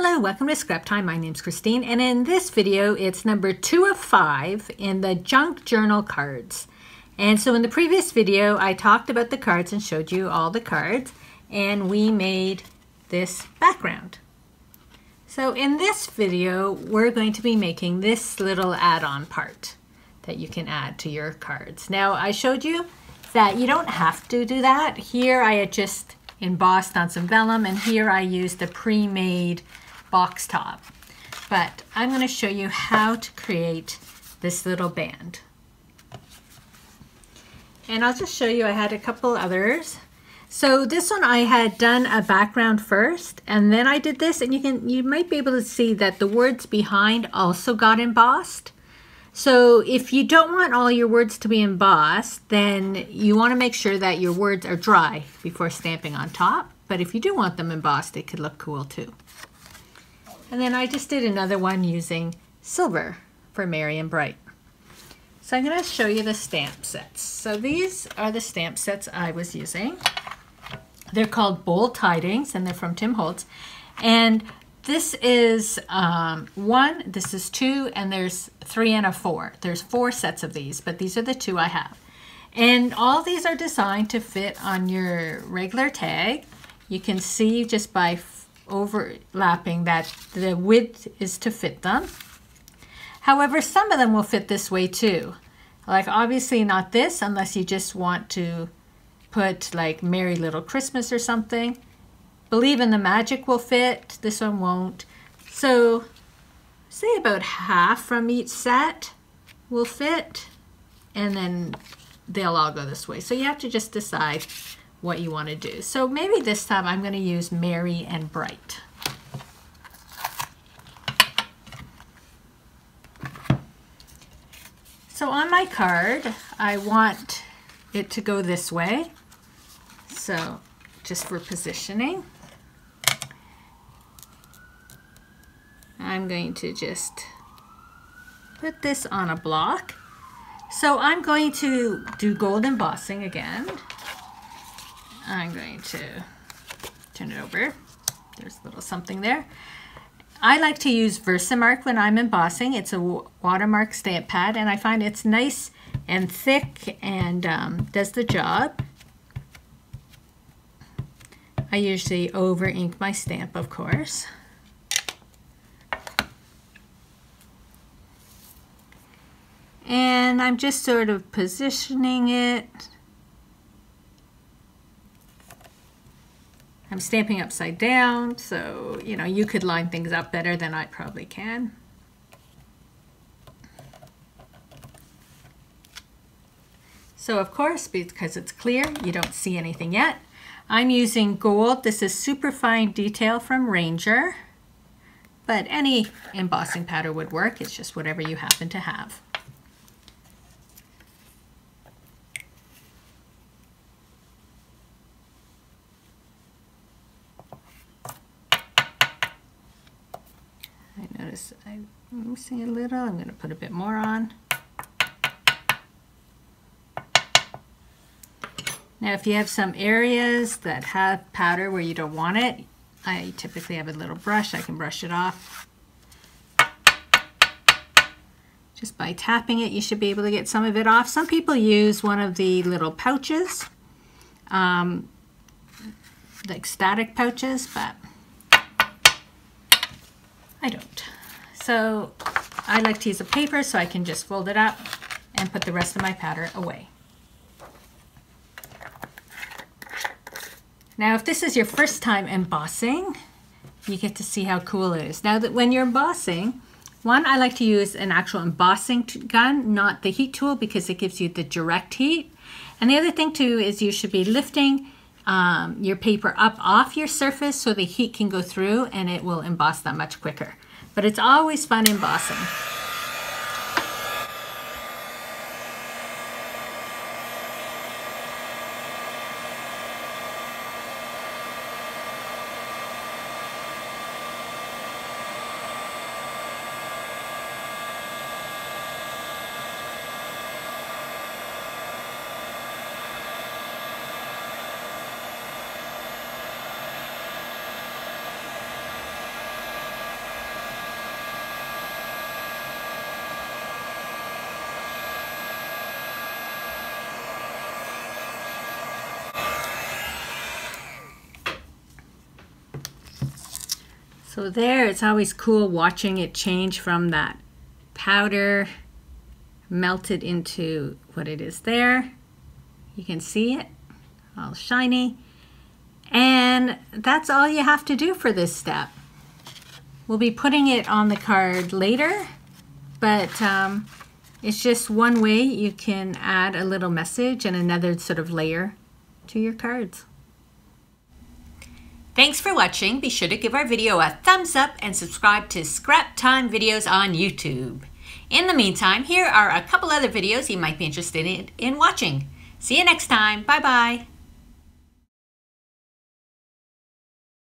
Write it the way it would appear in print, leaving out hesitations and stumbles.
Hello, welcome to Scrap Time. My name's Christine, and in this video, it's number 2 of 5 in the junk journal cards. And so in the previous video, I talked about the cards and showed you all the cards, and we made this background. So in this video, we're going to be making this little add-on part that you can add to your cards. Now, I showed you that you don't have to do that. Here I had just embossed on some vellum, and here I used a pre-made box top. But I'm going to show you how to create this little band. And I'll just show you, I had a couple others. So this one I had done a background first, and then I did this, and you might be able to see that the words behind also got embossed. So if you don't want all your words to be embossed, then you want to make sure that your words are dry before stamping on top. But if you do want them embossed, it could look cool too. And then I just did another one using silver for Merry and Bright. So I'm going to show you the stamp sets. So these are the stamp sets I was using. They're called Bold Tidings, and they're from Tim Holtz. And this is 1, this is 2, and there's 3 and a 4. There's 4 sets of these, but these are the 2 I have. And all these are designed to fit on your regular tag. You can see just by overlapping that the width is to fit them. However, some of them will fit this way too. Like obviously not this, unless you just want to put like Merry Little Christmas or something. Believe in the Magic will fit, this one won't. So say about half from each set will fit, and then they'll all go this way. So you have to just decide what you want to do. So maybe this time I'm going to use Merry and Bright. So on my card, I want it to go this way. So just for positioning, I'm going to just put this on a block. So I'm going to do gold embossing again. I'm going to turn it over. There's a little something there. I like to use Versamark when I'm embossing. It's a watermark stamp pad, and I find it's nice and thick and does the job. I usually over ink my stamp, of course. And I'm just sort of positioning it. I'm stamping upside down, so you know, you could line things up better than I probably can. So of course, because it's clear, you don't see anything yet. I'm using gold. This is Superfine Detail from Ranger, but any embossing pattern would work. It's just whatever you happen to have. Notice I'm missing a little. I'm going to put a bit more on. Now if you have some areas that have powder where you don't want it, I typically have a little brush. I can brush it off. Just by tapping it, you should be able to get some of it off. Some people use one of the little pouches, like static pouches, but I don't. So I like to use a paper so I can just fold it up and put the rest of my powder away. Now if this is your first time embossing, you get to see how cool it is. Now that when you're embossing, one, I like to use an actual embossing gun, not the heat tool, because it gives you the direct heat. And the other thing too is you should be lifting your paper up off your surface so the heat can go through and it will emboss that much quicker. But it's always fun embossing. So there, it's always cool watching it change from that powder melted into what it is there. You can see it all shiny. And that's all you have to do for this step. We'll be putting it on the card later, but it's just one way you can add a little message and another sort of layer to your cards. Thanks for watching. Be sure to give our video a thumbs up and subscribe to Scrap Time videos on YouTube. In the meantime, here are a couple other videos you might be interested in watching. See you next time. Bye-bye.